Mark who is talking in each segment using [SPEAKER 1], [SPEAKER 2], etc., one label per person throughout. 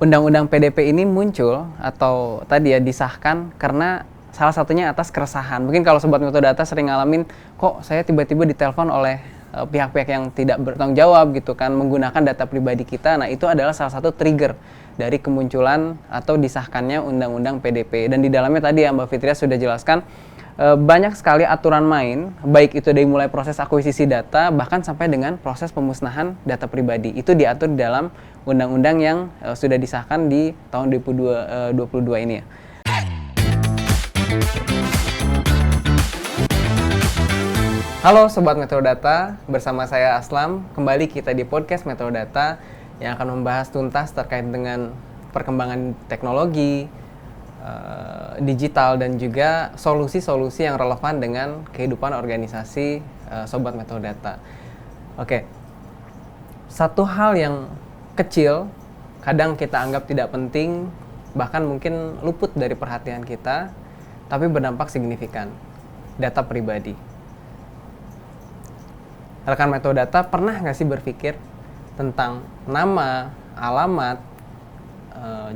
[SPEAKER 1] Undang-undang PDP ini muncul atau tadi ya disahkan karena salah satunya atas keresahan. Mungkin kalau Sobat Metodata sering ngalamin, kok saya tiba-tiba ditelepon oleh pihak-pihak yang tidak bertanggung jawab gitu kan, menggunakan data pribadi kita. Nah, itu adalah salah satu trigger dari kemunculan atau disahkannya Undang-Undang PDP. Dan di dalamnya tadi ya Mbak Fitria sudah jelaskan, banyak sekali aturan main, baik itu dari mulai proses akuisisi data, bahkan sampai dengan proses pemusnahan data pribadi. Itu diatur di dalam undang-undang yang sudah disahkan di tahun 2022 ini ya. Halo Sobat Metodata, bersama saya Aslam. Kembali kita di podcast Metodata yang akan membahas tuntas terkait dengan perkembangan teknologi, digital, dan juga solusi-solusi yang relevan dengan kehidupan organisasi Sobat Metodata. Oke, satu hal yang kecil, kadang kita anggap tidak penting, bahkan mungkin luput dari perhatian kita, tapi berdampak signifikan, data pribadi. Rekan Metodata pernah nggak sih berpikir tentang nama, alamat,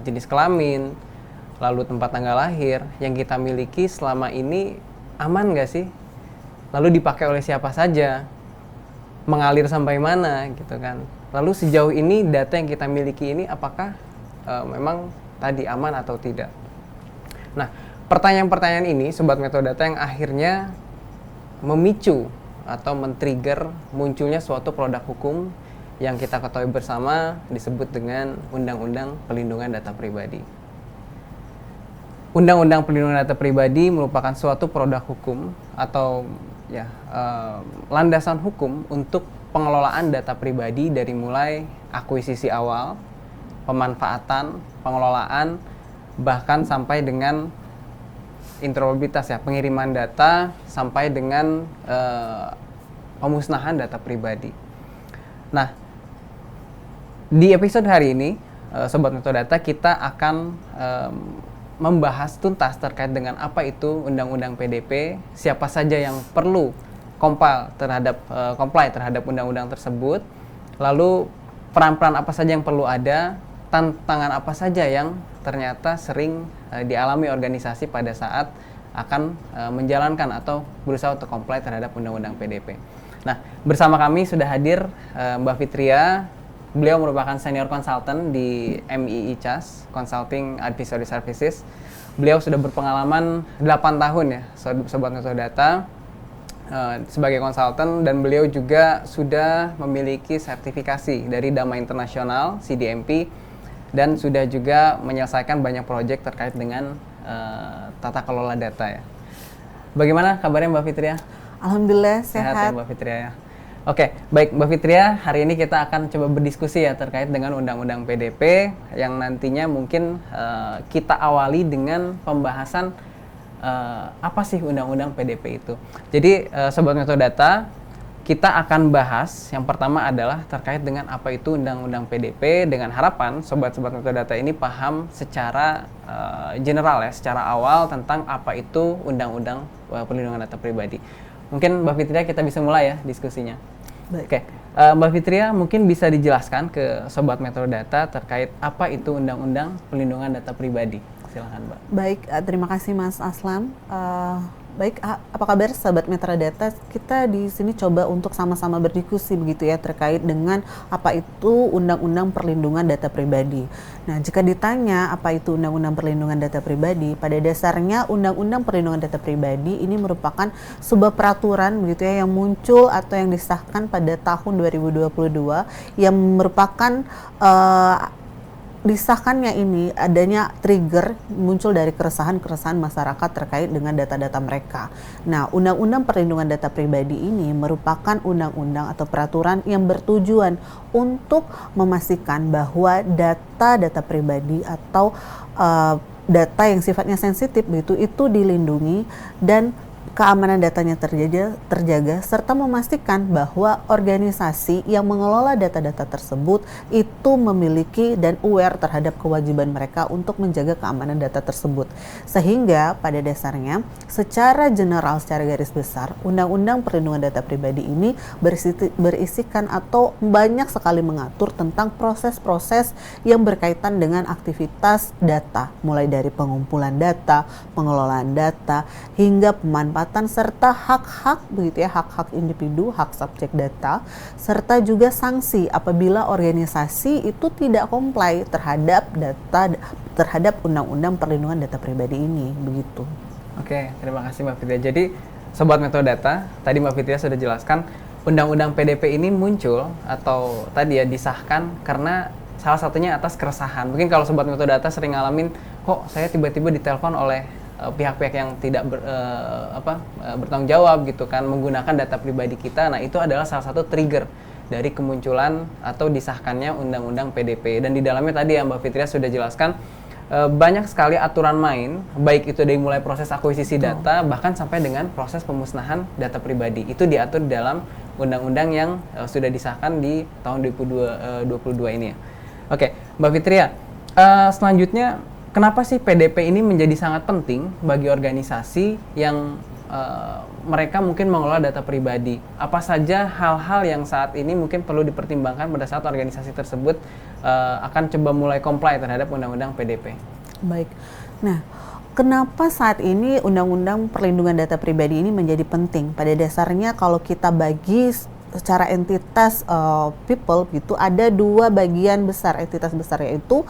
[SPEAKER 1] jenis kelamin, lalu tempat tanggal lahir yang kita miliki selama ini aman nggak sih? Lalu dipakai oleh siapa saja? Mengalir sampai mana gitu kan? Lalu sejauh ini data yang kita miliki ini apakah memang tadi aman atau tidak? Nah, pertanyaan-pertanyaan ini Sobat Metodata yang akhirnya memicu atau men-trigger munculnya suatu produk hukum yang kita ketahui bersama disebut dengan Undang-Undang Perlindungan Data Pribadi. Undang-Undang Perlindungan Data Pribadi merupakan suatu produk hukum atau landasan hukum untuk pengelolaan data pribadi dari mulai akuisisi awal, pemanfaatan, pengelolaan, bahkan sampai dengan interoperabilitas ya, pengiriman data sampai dengan pemusnahan data pribadi. Nah, di episode hari ini, Sobat Metodata, kita akan membahas tuntas terkait dengan apa itu Undang-Undang PDP, siapa saja yang perlu comply terhadap undang-undang tersebut, lalu peran-peran apa saja yang perlu ada, tantangan apa saja yang ternyata sering dialami organisasi pada saat akan menjalankan atau berusaha untuk comply terhadap Undang-Undang PDP. Nah, bersama kami sudah hadir Mbak Fitria. Beliau merupakan senior consultant di MII CAS, Consulting Advisory Services. Beliau sudah berpengalaman 8 tahun ya, Sobat Metodata, sebagai konsultan, dan beliau juga sudah memiliki sertifikasi dari Dama Internasional, CDMP, dan sudah juga menyelesaikan banyak proyek terkait dengan tata kelola data ya. Bagaimana kabarnya Mbak Fitria?
[SPEAKER 2] Alhamdulillah sehat
[SPEAKER 1] ya Mbak Fitria ya. Oke, baik Mbak Fitria, hari ini kita akan coba berdiskusi ya terkait dengan Undang-Undang PDP yang nantinya mungkin kita awali dengan pembahasan apa sih Undang-Undang PDP itu. Jadi Sobat Metodata, kita akan bahas yang pertama adalah terkait dengan apa itu Undang-Undang PDP, dengan harapan Sobat-Sobat Metodata ini paham secara general ya, secara awal tentang apa itu Undang-Undang Perlindungan Data Pribadi. Mungkin Mbak Fitria kita bisa mulai ya diskusinya.
[SPEAKER 2] Baik.
[SPEAKER 1] Oke, Mbak Fitria mungkin bisa dijelaskan ke Sobat Metodata terkait apa itu Undang-Undang Perlindungan Data Pribadi. Silakan Mbak.
[SPEAKER 2] Baik, terima kasih Mas Aslam. Baik, apa kabar Sobat Metodata? Kita di sini coba untuk sama-sama berdiskusi begitu ya terkait dengan apa itu Undang-Undang Perlindungan Data Pribadi. Nah, jika ditanya apa itu Undang-Undang Perlindungan Data Pribadi, pada dasarnya Undang-Undang Perlindungan Data Pribadi ini merupakan sebuah peraturan begitu ya yang muncul atau yang disahkan pada tahun 2022 yang merupakan disahkannya ini adanya trigger muncul dari keresahan masyarakat terkait dengan data-data mereka. Nah, Undang-Undang Perlindungan Data Pribadi ini merupakan undang-undang atau peraturan yang bertujuan untuk memastikan bahwa data-data pribadi atau data yang sifatnya sensitif itu dilindungi dan keamanan datanya terjaga serta memastikan bahwa organisasi yang mengelola data-data tersebut itu memiliki dan aware terhadap kewajiban mereka untuk menjaga keamanan data tersebut. Sehingga pada dasarnya secara general, secara garis besar, Undang-Undang Perlindungan Data Pribadi ini berisikan atau banyak sekali mengatur tentang proses-proses yang berkaitan dengan aktivitas data, mulai dari pengumpulan data, pengelolaan data, hingga pemanfaatan serta hak-hak begitu ya, hak-hak individu, hak subjek data, serta juga sanksi apabila organisasi itu tidak comply terhadap Undang-Undang Perlindungan Data Pribadi ini, begitu.
[SPEAKER 1] Oke, terima kasih Mbak Fitria. Jadi Sobat Metro Data, tadi Mbak Fitria sudah jelaskan Undang-Undang PDP ini muncul atau tadi ya disahkan karena salah satunya atas keresahan. Mungkin kalau Sobat Metro Data sering ngalamin, kok saya tiba-tiba ditelepon oleh pihak-pihak yang tidak bertanggung jawab gitu kan, menggunakan data pribadi kita. Nah, itu adalah salah satu trigger dari kemunculan atau disahkannya Undang-Undang PDP. Dan di dalamnya tadi ya Mbak Fitria sudah jelaskan banyak sekali aturan main, baik itu dari mulai proses akuisisi data bahkan sampai dengan proses pemusnahan data pribadi. Itu diatur di dalam undang-undang yang sudah disahkan di tahun 2022 ini ya. Oke, Mbak Fitria, selanjutnya kenapa sih PDP ini menjadi sangat penting bagi organisasi yang mereka mungkin mengelola data pribadi? Apa saja hal-hal yang saat ini mungkin perlu dipertimbangkan pada saat organisasi tersebut akan coba mulai comply terhadap Undang-Undang PDP?
[SPEAKER 2] Baik. Nah, kenapa saat ini Undang-Undang Perlindungan Data Pribadi ini menjadi penting? Pada dasarnya kalau kita bagi secara entitas people gitu, ada dua bagian besar, entitas besar, yaitu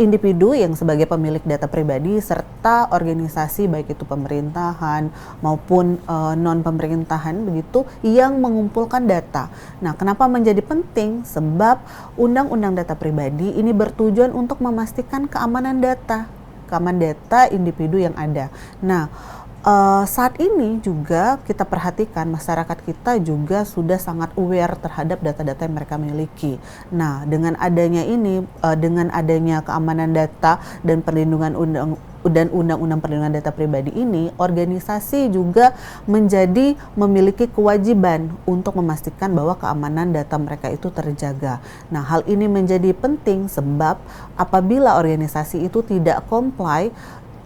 [SPEAKER 2] individu yang sebagai pemilik data pribadi serta organisasi baik itu pemerintahan maupun non pemerintahan begitu yang mengumpulkan data. Nah, kenapa menjadi penting? Sebab Undang-Undang Data Pribadi ini bertujuan untuk memastikan keamanan data individu yang ada. Nah, saat ini juga kita perhatikan masyarakat kita juga sudah sangat aware terhadap data-data yang mereka miliki. Nah, dengan adanya keamanan data dan Undang-Undang Perlindungan Data Pribadi ini, organisasi juga memiliki kewajiban untuk memastikan bahwa keamanan data mereka itu terjaga. Nah, hal ini menjadi penting sebab apabila organisasi itu tidak comply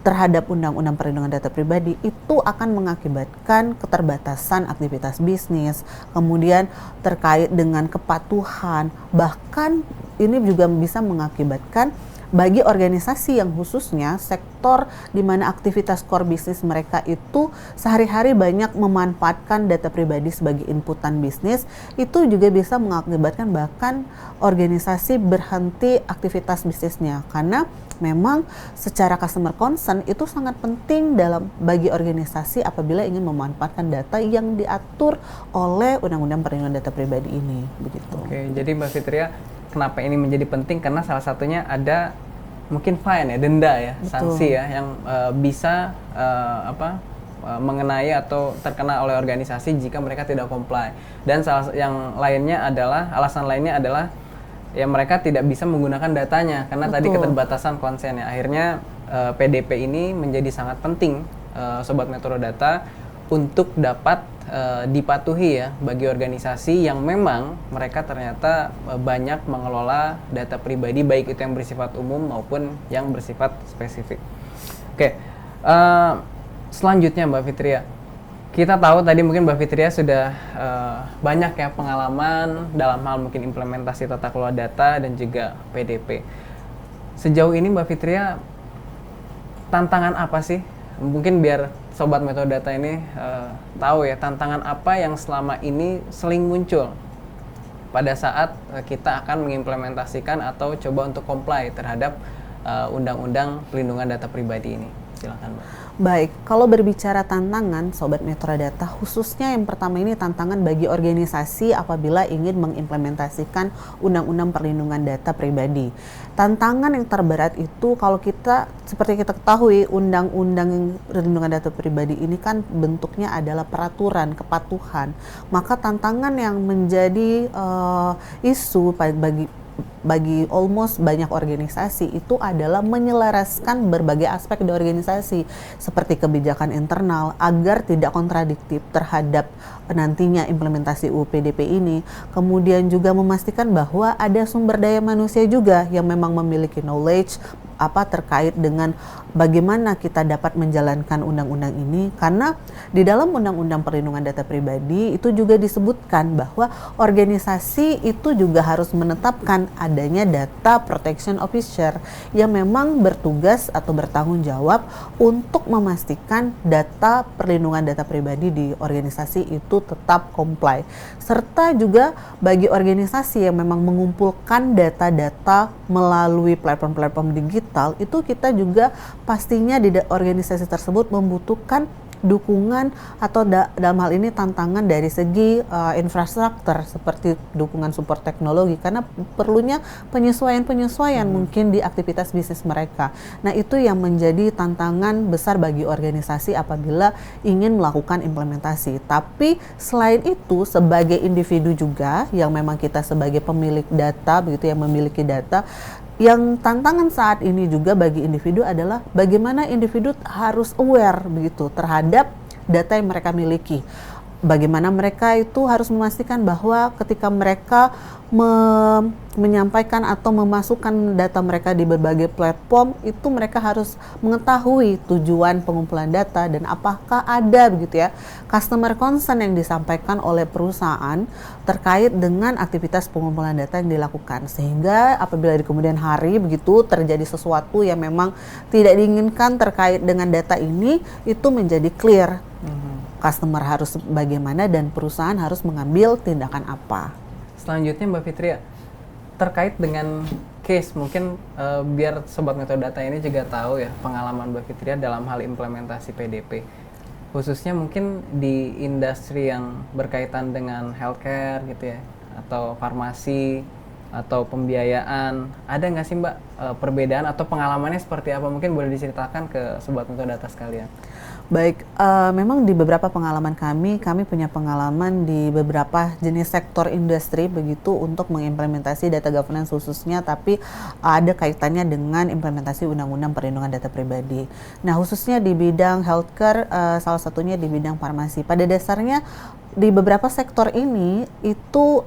[SPEAKER 2] terhadap Undang-Undang Perlindungan Data Pribadi, itu akan mengakibatkan keterbatasan aktivitas bisnis, kemudian terkait dengan kepatuhan, bahkan ini juga bisa mengakibatkan bagi organisasi yang khususnya sektor di mana aktivitas core bisnis mereka itu sehari-hari banyak memanfaatkan data pribadi sebagai inputan bisnis, itu juga bisa mengakibatkan bahkan organisasi berhenti aktivitas bisnisnya, karena memang secara customer concern itu sangat penting bagi organisasi apabila ingin memanfaatkan data yang diatur oleh Undang-Undang Perlindungan Data Pribadi ini, begitu.
[SPEAKER 1] Oke, jadi Mbak Fitria, kenapa ini menjadi penting? Karena salah satunya ada mungkin fine ya, denda ya,
[SPEAKER 2] Betul.
[SPEAKER 1] sanksi ya yang bisa mengenai atau terkena oleh organisasi jika mereka tidak comply. Dan alasan lainnya adalah ya mereka tidak bisa menggunakan datanya karena
[SPEAKER 2] Betul.
[SPEAKER 1] tadi keterbatasan konsen ya. Akhirnya PDP ini menjadi sangat penting Sobat Metro Data untuk dapat dipatuhi ya bagi organisasi yang memang mereka ternyata banyak mengelola data pribadi, baik itu yang bersifat umum maupun yang bersifat spesifik. Oke, selanjutnya Mbak Fitria, kita tahu tadi mungkin Mbak Fitria sudah banyak ya pengalaman dalam hal mungkin implementasi tata kelola data dan juga PDP. Sejauh ini Mbak Fitria, tantangan apa sih? Mungkin biar Sobat Metro Data ini tahu ya, tantangan apa yang selama ini sering muncul pada saat kita akan mengimplementasikan atau coba untuk comply terhadap Undang-Undang Perlindungan Data Pribadi ini. Silakan Mbak.
[SPEAKER 2] Baik, kalau berbicara tantangan Sobat Metro Data, khususnya yang pertama ini tantangan bagi organisasi apabila ingin mengimplementasikan Undang-Undang Perlindungan Data Pribadi. Tantangan yang terberat itu kalau seperti kita ketahui, Undang-Undang Perlindungan Data Pribadi ini kan bentuknya adalah peraturan, kepatuhan. Maka tantangan yang menjadi isu bagi almost banyak organisasi itu adalah menyelaraskan berbagai aspek di organisasi seperti kebijakan internal agar tidak kontradiktif terhadap nantinya implementasi UU PDP ini. Kemudian juga memastikan bahwa ada sumber daya manusia juga yang memang memiliki knowledge terkait dengan bagaimana kita dapat menjalankan undang-undang ini, karena di dalam Undang-Undang Perlindungan Data Pribadi itu juga disebutkan bahwa organisasi itu juga harus menetapkan adanya data protection officer yang memang bertugas atau bertanggung jawab untuk memastikan data perlindungan data pribadi di organisasi itu tetap comply, serta juga bagi organisasi yang memang mengumpulkan data-data melalui platform-platform digital, itu kita juga pastinya di organisasi tersebut membutuhkan dukungan atau dalam hal ini tantangan dari segi infrastruktur seperti dukungan support teknologi, karena perlunya penyesuaian mungkin di aktivitas bisnis mereka. Nah, itu yang menjadi tantangan besar bagi organisasi apabila ingin melakukan implementasi. Tapi selain itu, sebagai individu juga yang memang kita sebagai pemilik data begitu, yang memiliki data, yang tantangan saat ini juga bagi individu adalah bagaimana individu harus aware begitu terhadap data yang mereka miliki. Bagaimana mereka itu harus memastikan bahwa ketika mereka menyampaikan atau memasukkan data mereka di berbagai platform, itu mereka harus mengetahui tujuan pengumpulan data dan apakah ada begitu ya customer concern yang disampaikan oleh perusahaan terkait dengan aktivitas pengumpulan data yang dilakukan, sehingga apabila di kemudian hari begitu terjadi sesuatu yang memang tidak diinginkan terkait dengan data ini, itu menjadi clear. Customer harus bagaimana dan perusahaan harus mengambil tindakan apa.
[SPEAKER 1] Selanjutnya Mbak Fitria, terkait dengan case, mungkin biar Sobat Metode Data ini juga tahu ya pengalaman Mbak Fitria dalam hal implementasi PDP. Khususnya mungkin di industri yang berkaitan dengan healthcare gitu ya, atau farmasi, atau pembiayaan. Ada nggak sih Mbak perbedaan atau pengalamannya seperti apa? Mungkin boleh diceritakan ke Sobat Metode Data sekalian.
[SPEAKER 2] Baik, memang di beberapa pengalaman kami punya pengalaman di beberapa jenis sektor industri begitu untuk mengimplementasi data governance khususnya, tapi ada kaitannya dengan implementasi Undang-Undang Perlindungan Data Pribadi. Nah, khususnya di bidang healthcare, salah satunya di bidang farmasi. Pada dasarnya di beberapa sektor ini itu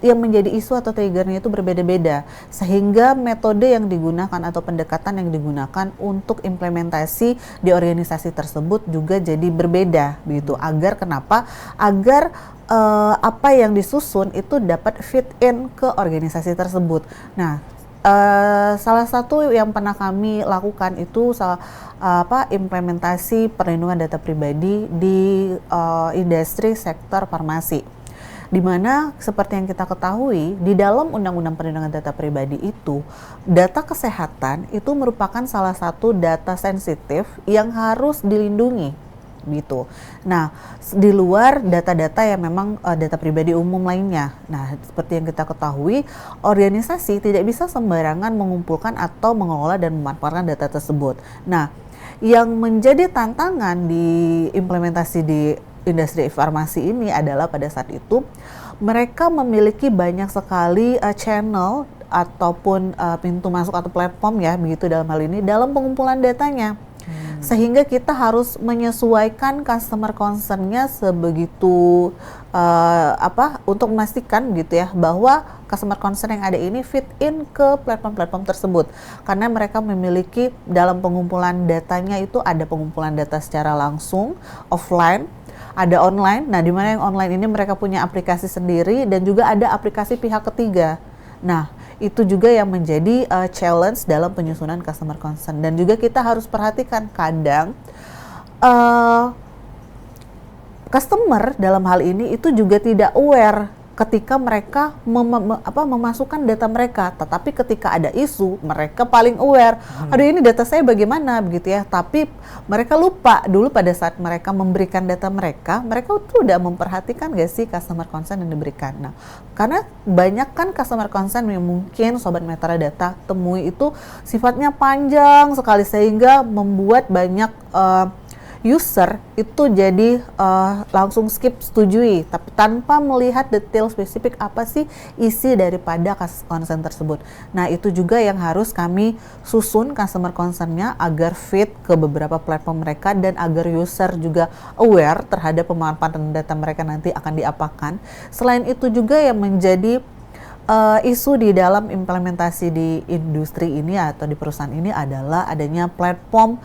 [SPEAKER 2] yang menjadi isu atau triggernya itu berbeda-beda, sehingga metode yang digunakan atau pendekatan yang digunakan untuk implementasi di organisasi tersebut juga jadi berbeda begitu. Agar kenapa? Agar apa yang disusun itu dapat fit in ke organisasi tersebut. Nah, salah satu yang pernah kami lakukan itu implementasi perlindungan data pribadi di industri sektor farmasi, di mana seperti yang kita ketahui di dalam Undang-Undang Perlindungan Data Pribadi itu, data kesehatan itu merupakan salah satu data sensitif yang harus dilindungi gitu. Nah, di luar data-data yang memang data pribadi umum lainnya. Nah, seperti yang kita ketahui, organisasi tidak bisa sembarangan mengumpulkan atau mengelola dan memanfaatkan data tersebut. Nah, yang menjadi tantangan di implementasi di industri farmasi ini adalah pada saat itu mereka memiliki banyak sekali channel ataupun pintu masuk atau platform ya begitu dalam hal ini dalam pengumpulan datanya. Sehingga kita harus menyesuaikan customer concern-nya sebegitu untuk memastikan gitu ya bahwa customer concern yang ada ini fit in ke platform-platform tersebut, karena mereka memiliki dalam pengumpulan datanya itu ada pengumpulan data secara langsung offline, ada online. Nah, di mana yang online ini mereka punya aplikasi sendiri dan juga ada aplikasi pihak ketiga. Nah, itu juga yang menjadi challenge dalam penyusunan customer concern. Dan juga kita harus perhatikan kadang customer dalam hal ini itu juga tidak aware ketika mereka memasukkan data mereka, tetapi ketika ada isu mereka paling aware. Aduh, ini data saya bagaimana begitu ya, tapi mereka lupa dulu pada saat mereka memberikan data mereka tuh udah memperhatikan gak sih customer concern yang diberikan. Nah, karena banyak kan customer concern yang mungkin Sobat Metode Data temui itu sifatnya panjang sekali sehingga membuat banyak user itu jadi langsung skip setujui, tapi tanpa melihat detail spesifik apa sih isi daripada consent tersebut. Nah, itu juga yang harus kami susun customer concern-nya agar fit ke beberapa platform mereka dan agar user juga aware terhadap pemanfaatan data mereka nanti akan diapakan. Selain itu juga yang menjadi isu di dalam implementasi di industri ini atau di perusahaan ini adalah adanya platform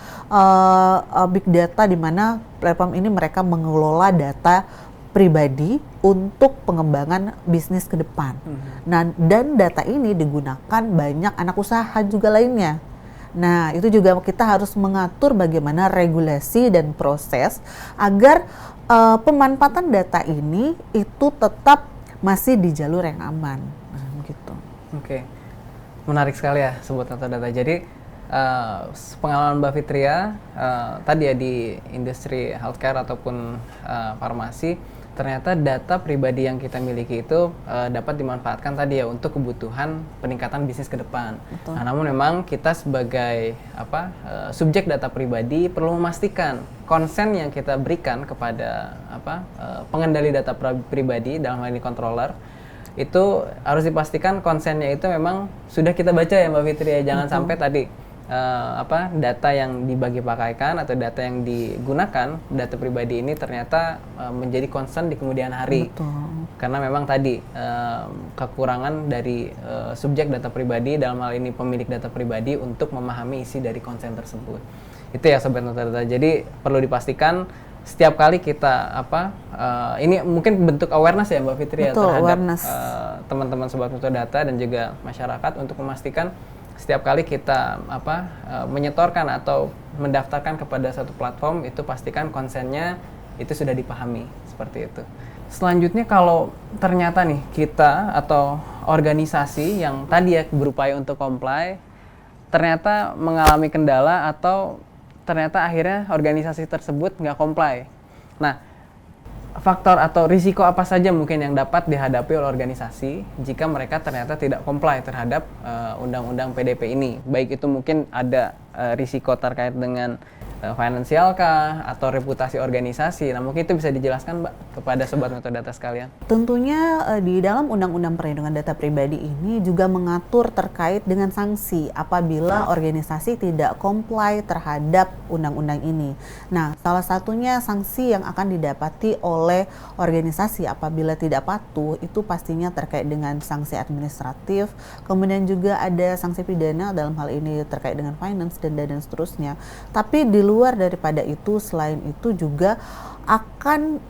[SPEAKER 2] big data, di mana platform ini mereka mengelola data pribadi untuk pengembangan bisnis ke depan. Nah, dan data ini digunakan banyak anak usaha juga lainnya. Nah, itu juga kita harus mengatur bagaimana regulasi dan proses agar pemanfaatan data ini itu tetap masih di jalur yang aman. Gitu.
[SPEAKER 1] Oke, menarik sekali ya sebut data. Jadi pengalaman Mbak Fitria tadi ya di industri healthcare ataupun farmasi, ternyata data pribadi yang kita miliki itu dapat dimanfaatkan tadi ya untuk kebutuhan peningkatan bisnis ke depan.
[SPEAKER 2] Betul.
[SPEAKER 1] Nah, namun memang kita sebagai subjek data pribadi perlu memastikan konsen yang kita berikan kepada pengendali data pribadi, dalam hal ini controller, itu harus dipastikan konsennya itu memang sudah kita baca ya Mbak Fitri ya. Jangan sampai tadi data yang dibagi pakaikan atau data yang digunakan, data pribadi ini ternyata menjadi concern di kemudian hari.
[SPEAKER 2] Betul.
[SPEAKER 1] Karena memang tadi kekurangan dari subjek data pribadi, dalam hal ini pemilik data pribadi, untuk memahami isi dari konsen tersebut. Itu ya Sobat Data. Jadi perlu dipastikan setiap kali kita ini mungkin bentuk awareness ya Mbak Fitri.
[SPEAKER 2] Betul,
[SPEAKER 1] ya, terhadap
[SPEAKER 2] teman-teman
[SPEAKER 1] Sobat Mutu Data dan juga masyarakat, untuk memastikan setiap kali kita menyetorkan atau mendaftarkan kepada satu platform, itu pastikan konsennya itu sudah dipahami, seperti itu. Selanjutnya, kalau ternyata nih kita atau organisasi yang tadi ya berupaya untuk comply ternyata mengalami kendala atau ternyata akhirnya organisasi tersebut nggak comply. Nah, faktor atau risiko apa saja mungkin yang dapat dihadapi oleh organisasi jika mereka ternyata tidak comply terhadap undang-undang PDP ini? Baik itu mungkin ada risiko terkait dengan finansial kah atau reputasi organisasi. Nah, mungkin itu bisa dijelaskan Mbak kepada Sobat Mutu Data sekalian.
[SPEAKER 2] Tentunya di dalam Undang-Undang Perlindungan Data Pribadi ini juga mengatur terkait dengan sanksi apabila organisasi tidak comply terhadap undang-undang ini. Nah, salah satunya sanksi yang akan didapati oleh organisasi apabila tidak patuh itu pastinya terkait dengan sanksi administratif, kemudian juga ada sanksi pidana, dalam hal ini terkait dengan finance dan seterusnya. Tapi di luar daripada itu, selain itu juga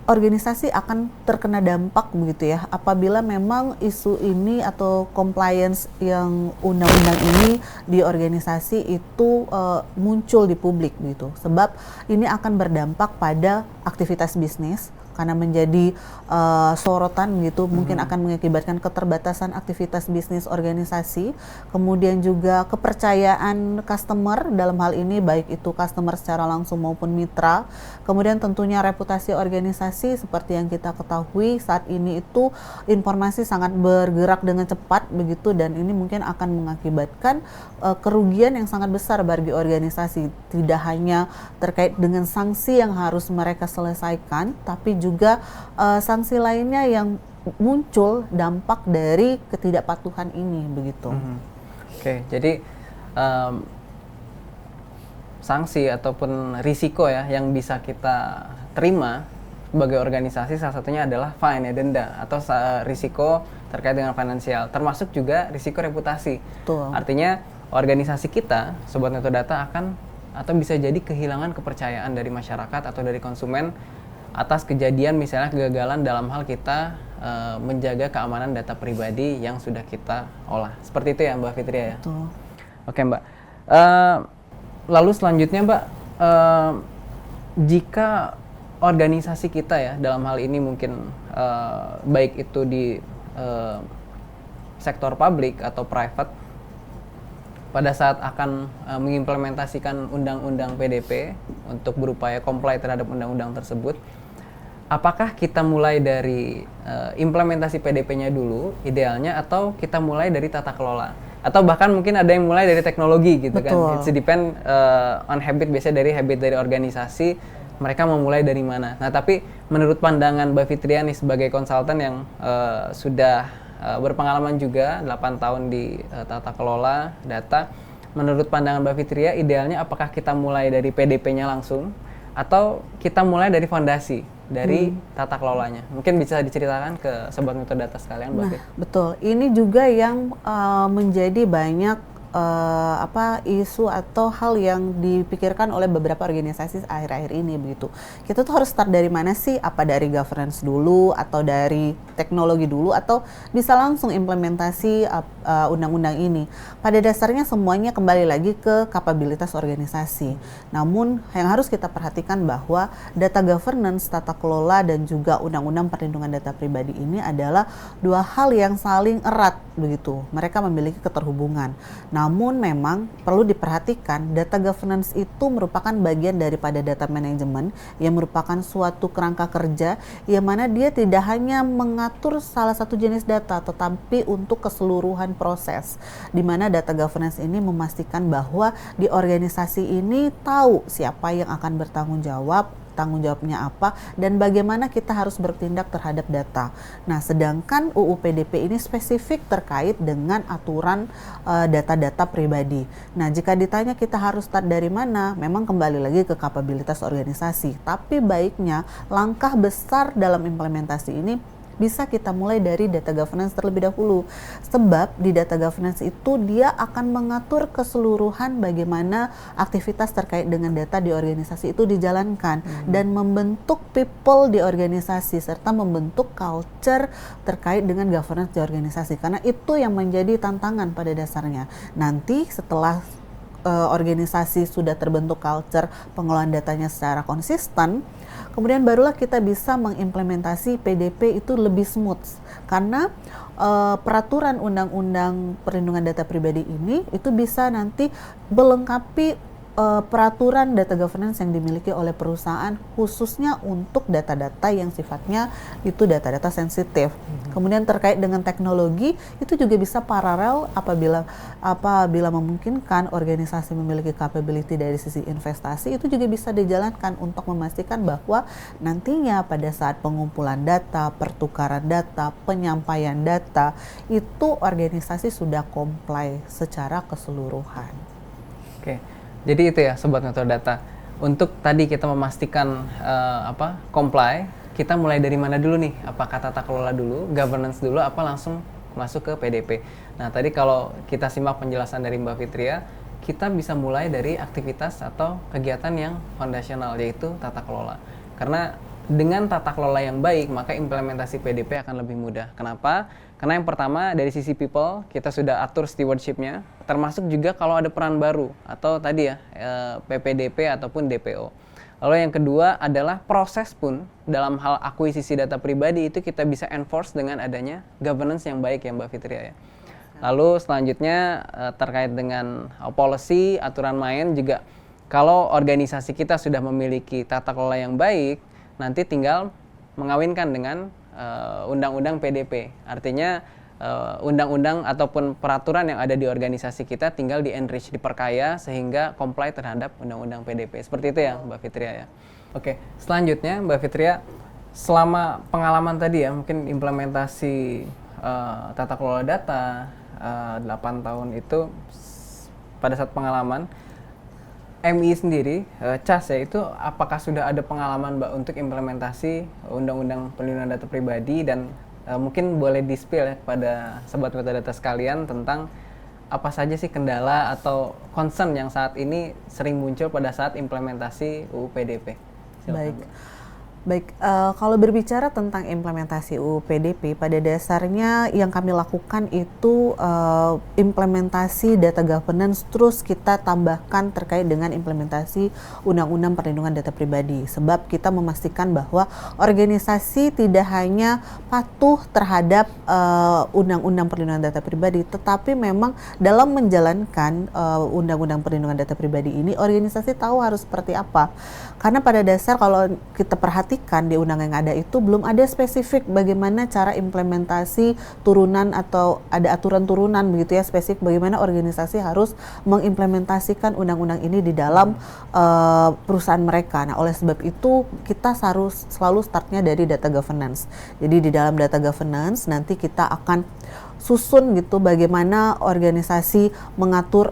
[SPEAKER 2] organisasi akan terkena dampak begitu ya apabila memang isu ini atau compliance yang undang-undang ini di organisasi itu muncul di publik gitu. Sebab ini akan berdampak pada aktivitas bisnis karena menjadi sorotan gitu, mungkin akan mengakibatkan keterbatasan aktivitas bisnis organisasi, kemudian juga kepercayaan customer, dalam hal ini baik itu customer secara langsung maupun mitra, kemudian tentunya reputasi organisasi. Seperti yang kita ketahui saat ini itu informasi sangat bergerak dengan cepat begitu, dan ini mungkin akan mengakibatkan kerugian yang sangat besar bagi organisasi, tidak hanya terkait dengan sanksi yang harus mereka selesaikan, tapi juga sanksi lainnya yang muncul dampak dari ketidakpatuhan ini begitu.
[SPEAKER 1] Oke, jadi sanksi ataupun risiko ya yang bisa kita terima sebagai organisasi, salah satunya adalah fine ya, denda, atau risiko terkait dengan finansial, termasuk juga risiko reputasi.
[SPEAKER 2] Betul.
[SPEAKER 1] Artinya organisasi kita, Sobat Mutu Data, akan atau bisa jadi kehilangan kepercayaan dari masyarakat atau dari konsumen atas kejadian misalnya kegagalan dalam hal kita menjaga keamanan data pribadi yang sudah kita olah. Seperti itu ya Mbak Fitria ya?
[SPEAKER 2] Betul.
[SPEAKER 1] Oke Mbak. Lalu selanjutnya Mbak, jika organisasi kita ya dalam hal ini mungkin baik itu di sektor publik atau private, pada saat akan mengimplementasikan undang-undang PDP untuk berupaya comply terhadap undang-undang tersebut, apakah kita mulai dari implementasi PDP-nya dulu idealnya, atau kita mulai dari tata kelola, atau bahkan mungkin ada yang mulai dari teknologi gitu? Betul. Kan it's depend on habit, biasanya dari habit dari organisasi mereka memulai dari mana. Nah, tapi menurut pandangan Mbak Fitria nih sebagai konsultan yang sudah berpengalaman juga 8 tahun di tata kelola data, menurut pandangan Mbak Fitria idealnya apakah kita mulai dari PDP-nya langsung atau kita mulai dari fondasi dari tata kelolanya? Mungkin bisa diceritakan ke sobat metode data sekalian, Mbak Fit.
[SPEAKER 2] Betul. Ini juga yang menjadi banyak isu atau hal yang dipikirkan oleh beberapa organisasi akhir-akhir ini begitu. Kita tuh harus start dari mana sih? Apa dari governance dulu atau dari teknologi dulu atau bisa langsung implementasi undang-undang ini? Pada dasarnya semuanya kembali lagi ke kapabilitas organisasi. Namun yang harus kita perhatikan bahwa data governance, tata kelola dan juga undang-undang perlindungan data pribadi ini adalah dua hal yang saling erat begitu. Mereka memiliki keterhubungan. Namun memang perlu diperhatikan data governance itu merupakan bagian daripada data management yang merupakan suatu kerangka kerja yang mana dia tidak hanya mengatur salah satu jenis data tetapi untuk keseluruhan proses, di mana data governance ini memastikan bahwa di organisasi ini tahu siapa yang akan bertanggung jawab, tanggung jawabnya apa, dan bagaimana kita harus bertindak terhadap data. Nah, sedangkan UU PDP ini spesifik terkait dengan aturan data-data pribadi. Nah, jika ditanya kita harus start dari mana, memang kembali lagi ke kapabilitas organisasi. Tapi baiknya langkah besar dalam implementasi ini bisa kita mulai dari data governance terlebih dahulu. Sebab di data governance itu dia akan mengatur keseluruhan bagaimana aktivitas terkait dengan data di organisasi itu dijalankan dan membentuk people di organisasi serta membentuk culture terkait dengan governance di organisasi. Karena itu yang menjadi tantangan pada dasarnya. Nanti setelah organisasi sudah terbentuk culture pengelolaan datanya secara konsisten, kemudian barulah kita bisa mengimplementasi PDP itu lebih smooth karena peraturan undang-undang perlindungan data pribadi ini itu bisa nanti melengkapi peraturan data governance yang dimiliki oleh perusahaan khususnya untuk data-data yang sifatnya itu data-data sensitif. Kemudian terkait dengan teknologi itu juga bisa paralel apabila memungkinkan organisasi memiliki capability dari sisi investasi itu juga bisa dijalankan untuk memastikan bahwa nantinya pada saat pengumpulan data, pertukaran data, penyampaian data itu organisasi sudah comply secara keseluruhan.
[SPEAKER 1] Oke. Jadi itu ya sobat metode data. Untuk tadi kita memastikan comply, kita mulai dari mana dulu nih? Apakah tata kelola dulu, governance dulu, apa langsung masuk ke PDP? Nah, tadi kalau kita simak penjelasan dari Mbak Fitria, kita bisa mulai dari aktivitas atau kegiatan yang fondasional yaitu tata kelola. Karena dengan tata kelola yang baik, maka implementasi PDP akan lebih mudah. Kenapa? Karena yang pertama dari sisi people, kita sudah atur stewardship-nya, termasuk juga kalau ada peran baru, atau tadi ya, PPDP ataupun DPO. Lalu yang kedua adalah proses pun, dalam hal akuisisi data pribadi itu kita bisa enforce dengan adanya governance yang baik ya Mbak Fitria ya. Lalu selanjutnya terkait dengan policy, aturan main juga, kalau organisasi kita sudah memiliki tata kelola yang baik, nanti tinggal mengawinkan dengan undang-undang PDP. Artinya undang-undang ataupun peraturan yang ada di organisasi kita tinggal di-enrich, diperkaya sehingga comply terhadap undang-undang PDP. Seperti itu ya Mbak Fitria ya. Oke, selanjutnya Mbak Fitria, selama pengalaman tadi ya, mungkin implementasi tata kelola data 8 tahun itu, pada saat pengalaman MI sendiri, CAS ya, itu apakah sudah ada pengalaman Mbak untuk implementasi Undang-Undang Perlindungan Data Pribadi dan mungkin boleh di-spill ya kepada sobat metadata sekalian tentang apa saja sih kendala atau concern yang saat ini sering muncul pada saat implementasi UU PDP? Silakan,
[SPEAKER 2] Baik, kalau berbicara tentang implementasi UU PDP, pada dasarnya yang kami lakukan itu implementasi data governance, terus kita tambahkan terkait dengan implementasi Undang-Undang Perlindungan Data Pribadi. Sebab kita memastikan bahwa organisasi tidak hanya patuh terhadap Undang-Undang Perlindungan Data Pribadi, tetapi memang dalam menjalankan Undang-Undang Perlindungan Data Pribadi ini, organisasi tahu harus seperti apa. Karena pada dasar kalau kita perhatikan perhatikan di undang yang ada itu belum ada spesifik bagaimana cara implementasi turunan atau ada aturan turunan begitu ya, spesifik bagaimana organisasi harus mengimplementasikan undang-undang ini di dalam perusahaan mereka. Nah, oleh sebab itu kita harus selalu startnya dari data governance. Jadi di dalam data governance nanti kita akan susun gitu bagaimana organisasi mengatur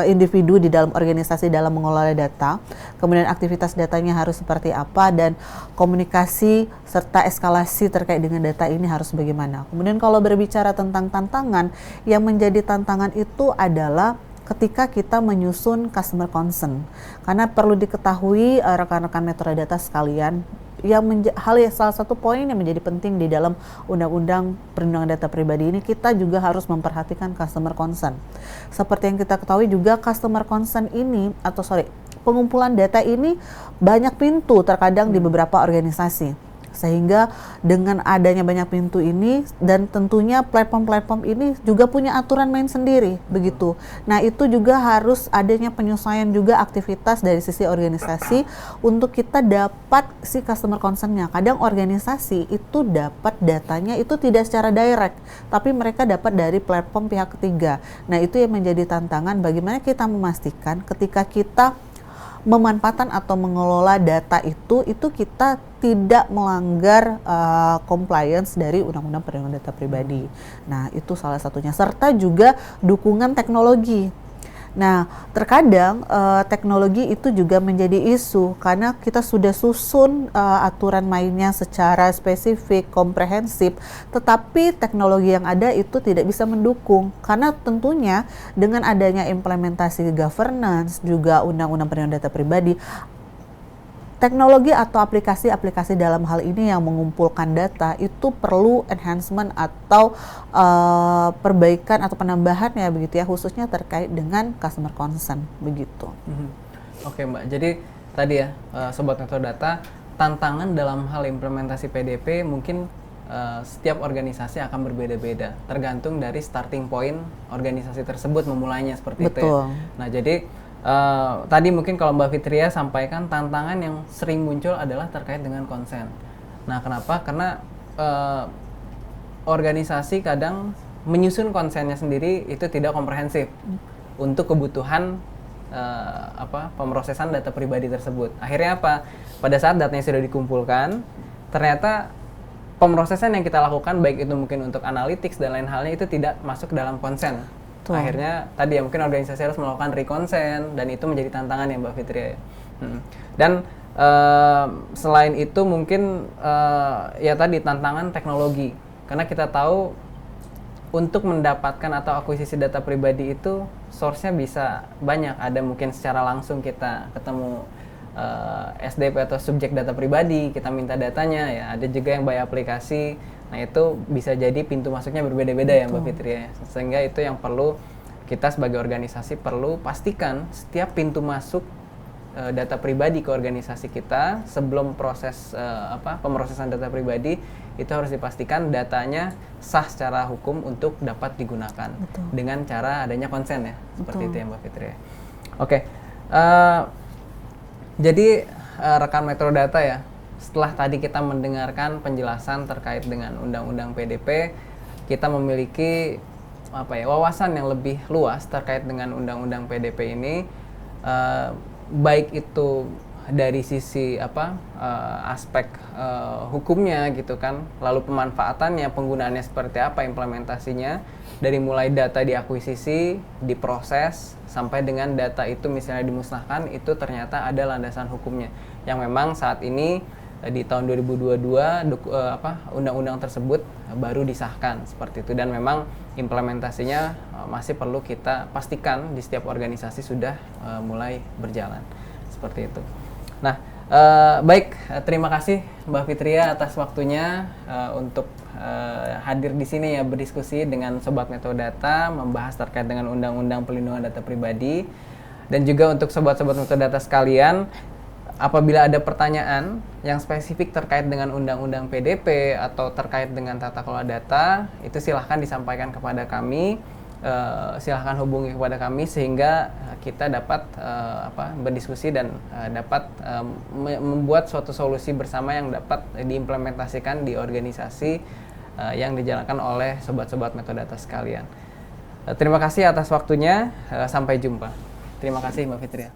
[SPEAKER 2] individu di dalam organisasi dalam mengelola data, kemudian aktivitas datanya harus seperti apa, dan komunikasi serta eskalasi terkait dengan data ini harus bagaimana. Kemudian kalau berbicara tentang tantangan, yang menjadi tantangan itu adalah ketika kita menyusun customer concern. Karena perlu diketahui rekan-rekan metrodata sekalian, salah satu poin yang menjadi penting di dalam Undang-Undang Perlindungan Data Pribadi ini, kita juga harus memperhatikan customer concern. Seperti yang kita ketahui juga, customer concern ini pengumpulan data ini banyak pintu terkadang di beberapa organisasi. Sehingga dengan adanya banyak pintu ini, dan tentunya platform-platform ini juga punya aturan main sendiri, begitu. Nah, itu juga harus adanya penyesuaian juga aktivitas dari sisi organisasi untuk kita dapat si customer concern-nya. Kadang organisasi itu dapat datanya itu tidak secara direct, tapi mereka dapat dari platform pihak ketiga. Nah, itu yang menjadi tantangan bagaimana kita memastikan ketika kita memanfaatkan atau mengelola data itu kita tidak melanggar compliance dari Undang-Undang Perlindungan Data Pribadi. Nah, itu salah satunya, serta juga dukungan teknologi. Nah, terkadang teknologi itu juga menjadi isu karena kita sudah susun aturan mainnya secara spesifik, komprehensif, tetapi teknologi yang ada itu tidak bisa mendukung, karena tentunya dengan adanya implementasi governance juga Undang-Undang Perlindungan Data Pribadi, teknologi atau aplikasi-aplikasi dalam hal ini yang mengumpulkan data itu perlu enhancement atau perbaikan atau penambahan ya begitu ya, khususnya terkait dengan customer concern begitu.
[SPEAKER 1] Oke Mbak, jadi tadi ya Sobat Metrodata, tantangan dalam hal implementasi PDP mungkin setiap organisasi akan berbeda-beda, tergantung dari starting point organisasi tersebut memulainya seperti itu ya. Nah, jadi tadi mungkin kalau Mbak Fitria sampaikan tantangan yang sering muncul adalah terkait dengan konsen. Nah, kenapa? Karena organisasi kadang menyusun konsennya sendiri itu tidak komprehensif untuk kebutuhan pemrosesan data pribadi tersebut. Akhirnya apa? Pada saat datanya sudah dikumpulkan, ternyata pemrosesan yang kita lakukan baik itu mungkin untuk analytics dan lain halnya itu tidak masuk dalam konsen. Akhirnya tadi ya mungkin organisasi harus melakukan reconsent, dan itu menjadi tantangan ya Mbak Fitria ya. Dan selain itu mungkin ya tadi tantangan teknologi, karena kita tahu untuk mendapatkan atau akuisisi data pribadi itu source-nya bisa banyak. Ada mungkin secara langsung kita ketemu SDP atau subjek data pribadi, kita minta datanya ya. Ada juga yang by aplikasi. Nah, itu bisa jadi pintu masuknya berbeda-beda ya Mbak Fitri ya. Sehingga itu yang perlu kita sebagai organisasi perlu pastikan setiap pintu masuk data pribadi ke organisasi kita sebelum proses pemrosesan data pribadi itu harus dipastikan datanya sah secara hukum untuk dapat digunakan. Dengan cara adanya konsen ya. Seperti itu ya Mbak Fitri ya. Oke. Jadi rekan Metrodata ya, setelah tadi kita mendengarkan penjelasan terkait dengan Undang-Undang PDP, kita memiliki wawasan yang lebih luas terkait dengan Undang-Undang PDP ini, baik itu dari sisi aspek hukumnya gitu kan, lalu pemanfaatannya, penggunaannya seperti apa, implementasinya, dari mulai data diakuisisi, diproses, sampai dengan data itu misalnya dimusnahkan, itu ternyata ada landasan hukumnya yang memang saat ini di tahun 2022 undang-undang tersebut baru disahkan seperti itu, dan memang implementasinya masih perlu kita pastikan di setiap organisasi sudah mulai berjalan seperti itu. Nah, baik, terima kasih Mbak Fitria atas waktunya untuk hadir di sini ya, berdiskusi dengan Sobat Metrodata membahas terkait dengan Undang-Undang Perlindungan Data Pribadi. Dan juga untuk sobat-sobat Metrodata sekalian, apabila ada pertanyaan yang spesifik terkait dengan Undang-Undang PDP atau terkait dengan tata kelola data, itu silahkan disampaikan kepada kami, silahkan hubungi kepada kami sehingga kita dapat berdiskusi dan dapat membuat suatu solusi bersama yang dapat diimplementasikan di organisasi yang dijalankan oleh sobat-sobat metadata sekalian. Terima kasih atas waktunya, sampai jumpa. Terima kasih Mbak Fitria.